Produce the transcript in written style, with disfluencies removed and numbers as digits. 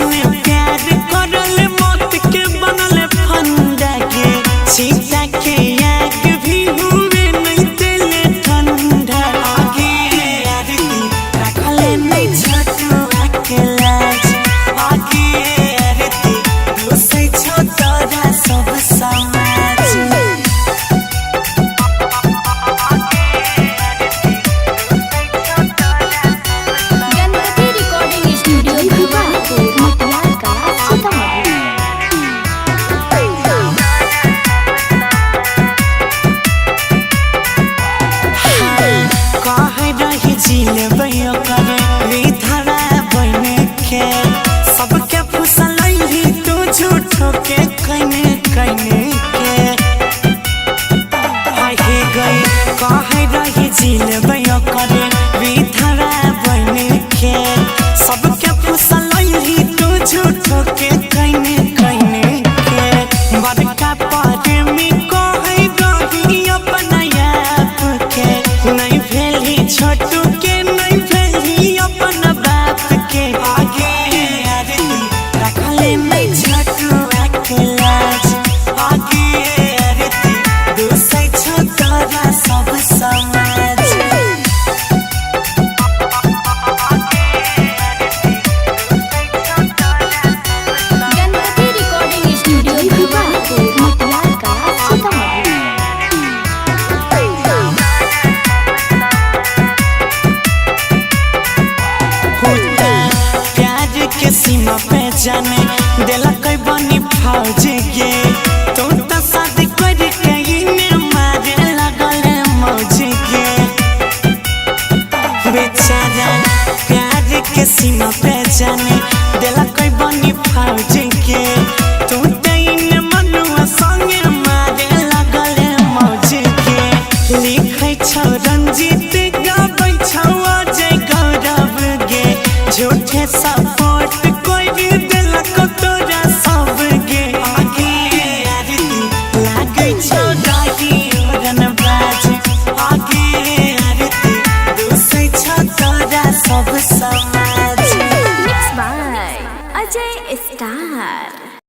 संग प्यार करल मौत के बनल फंदा के सीता के आग भी हुए नहीं दिले ठंडा आगे आरती रखले नहीं छोटुआ के लाज आगे आरती दूसरे छोटरा सब समाज गणपति रिकॉर्डिंग स्टूडियो भवानीपुर मटियार कला सीतामढ़ी। कहे रही जिलेबै ओकर विधवा बन के सबके फुसलही तू झूठो के कने कने के आही गई कहे रही जिलेबै ओकर विधवा बन के सबके फुसलही तू झूठो के कने कने के बड़का प्रेमी कहे रही अपना आप के नहीं भेली छोटू के नहीं भेली अपन बाप के आगे आरती रखले नहीं छोटुआ के लाज आगे आरती दूसरे छोटरा सब समाज गणपति रिकॉर्डिंग स्टूडियो भवानीपुर मटियार कला सीतामढ़ी। प्यार के सीमा पे जाने दिला कोई बनी फौज गे तू तो शादी कर के इने मारे लगल मौज गे बेचारा प्यार के सीमा पे जाने दिला कोई बनी फौज गे तू तो इने मनुआ संगे मारे लगल मौज गे लिखै छौ रंजीत गाबै छौ अजय गौरव गे झूठे सपोर्ट कोई दिलक तोरा सब गे आगे आरती लागै छौ डाही ओरन बाज आगे आरती दूसरे छौ तोरा सब समाज। Mix by Ajay star.